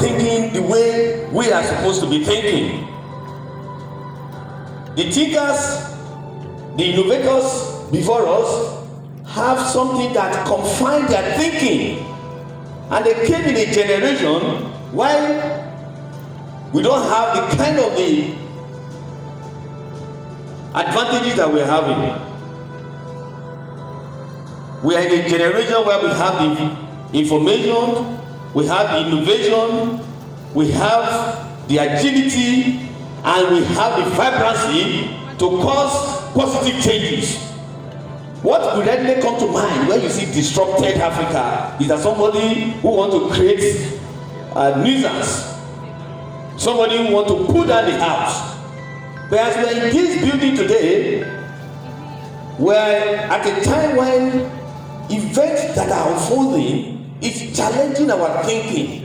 thinking the way we are supposed to be thinking. The thinkers, the innovators before us have something that confined their thinking, and they came in a generation while we don't have the kind of the advantages that we're having. We are in a generation where we have the information, we have the innovation, we have the agility, and we have the vibrancy to cause positive changes. What would readily come to mind when you see disrupted Africa is that somebody who wants to create a nuisance, somebody who wants to pull down the house. But as we are in this building today, we're at a time when events that are unfolding is challenging our thinking,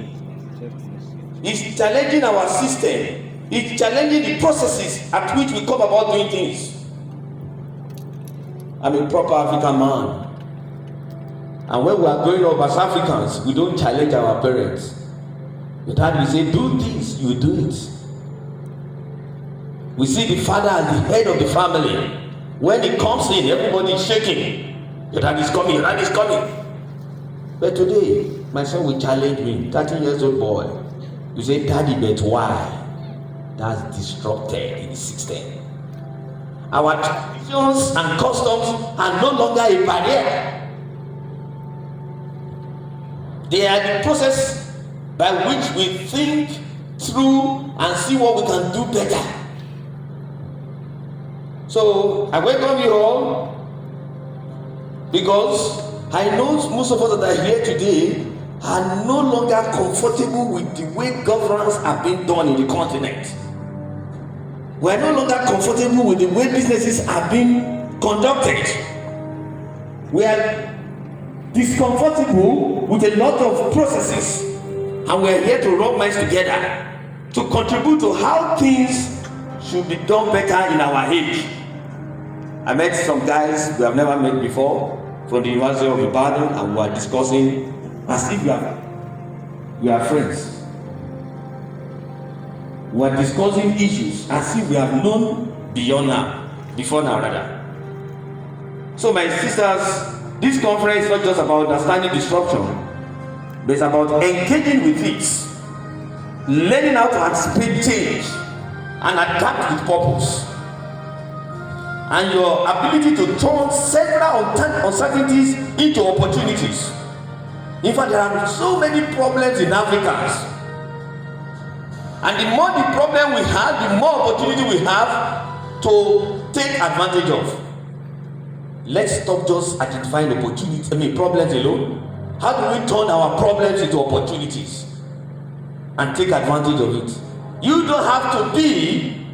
it's challenging our system, it's challenging the processes at which we come about doing things. I'm a proper African man, and when we are growing up as Africans, we don't challenge our parents. Your dad will say, do this, you do it. We see the father as the head of the family. When he comes in, everybody is shaking. Your dad is coming, your dad is coming. But today, my son will challenge me, 13 years old boy. You say, daddy, but why? That's disrupted in the system. Our traditions and customs are no longer a barrier. They are the process by which we think through and see what we can do better. So I welcome you all, because I know most of us that are here today are no longer comfortable with the way governance are being done in the continent. We are no longer comfortable with the way businesses are being conducted. We are discomfortable with a lot of processes, and we are here to rub minds together to contribute to how things should be done better in our age. I met some guys we have never met before from the University of Ibadan, and we are discussing as if we are friends. We are discussing issues as if we have known before now rather. So my sisters, this conference is not just about understanding disruption, but it's about engaging with it, learning how to anticipate change and adapt with purpose, and your ability to turn several uncertainties into opportunities. In fact, there are so many problems in Africa, and the more the problem we have, the more opportunity we have to take advantage of. Let's stop just identifying problems alone. How do we turn our problems into opportunities and take advantage of it? You don't have to be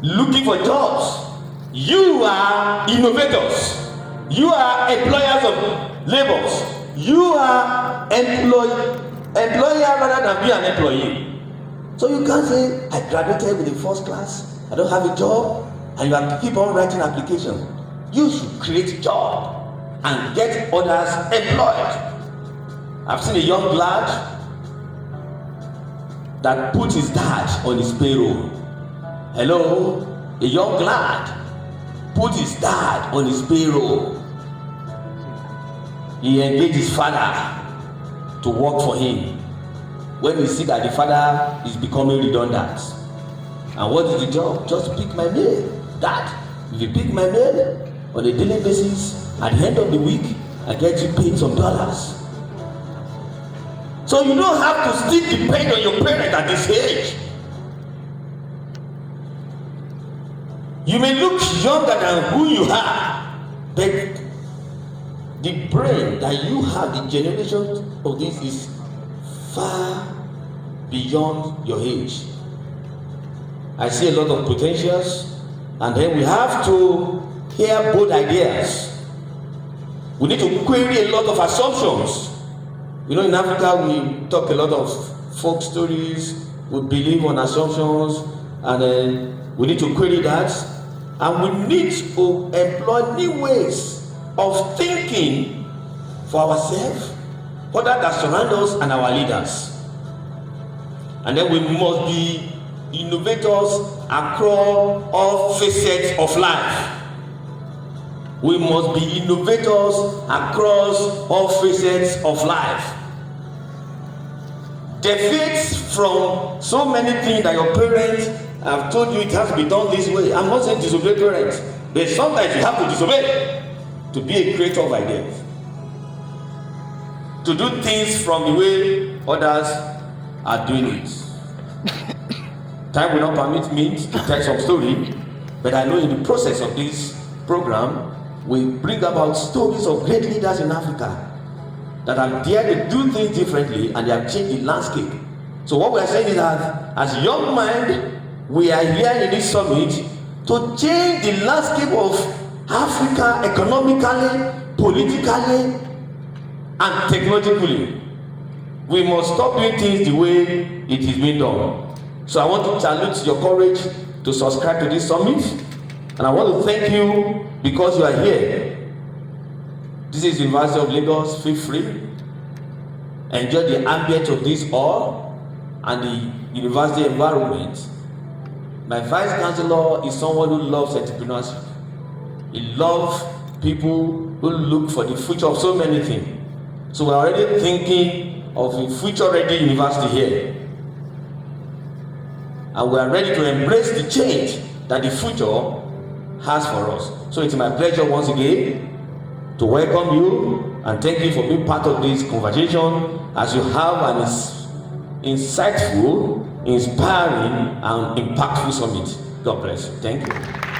looking for jobs. You are innovators. You are employers of labors. You are employer rather than be an employee. So you can't say, I graduated with a first class, I don't have a job, and you have to keep on writing applications. You should create a job and get others employed. I've seen a young lad that put his dad on his payroll. Hello? A young lad put his dad on his payroll. He engaged his father to work for him when he see that the father is becoming redundant. And what is the job? Just pick my mail. Dad, if you pick my mail on a daily basis, at the end of the week, I get you paid some dollars. So you don't have to still depend on your parent at this age. You may look younger than who you are, but the brain that you have, the generation of this is far beyond your age. I see a lot of potentials, and then we have to hear both ideas. We need to query a lot of assumptions. You know, in Africa we talk a lot of folk stories, we believe on assumptions, and then we need to query that, and we need to employ new ways of thinking for ourselves, others that surround us, and our leaders. And then we must be innovators across all facets of life. We must be innovators across all facets of life. Deviates from so many things that your parents have told you it has to be done this way. I'm not saying disobey parents, but sometimes you have to disobey to be a creator of ideas, to do things from the way others are doing it. Time will not permit me to tell some story, but I know in the process of this program, we bring about stories of great leaders in Africa that have dared to do things differently and they have changed the landscape. So what we are saying is that as young mind, we are here in this summit to change the landscape of Africa economically, politically, and technologically. We must stop doing things the way it is being done. So I want to salute your courage to subscribe to this summit, and I want to thank you because you are here. This is University of Lagos. Feel free. Enjoy the ambience of this hall and the university environment. My vice chancellor is someone who loves entrepreneurship. He loves people who look for the future of so many things. So we're already thinking of a future-ready university here. And we are ready to embrace the change that the future has for us. So it's my pleasure once again to welcome you and thank you for being part of this conversation as you have an insightful, inspiring, and impactful summit. God bless you. Thank you.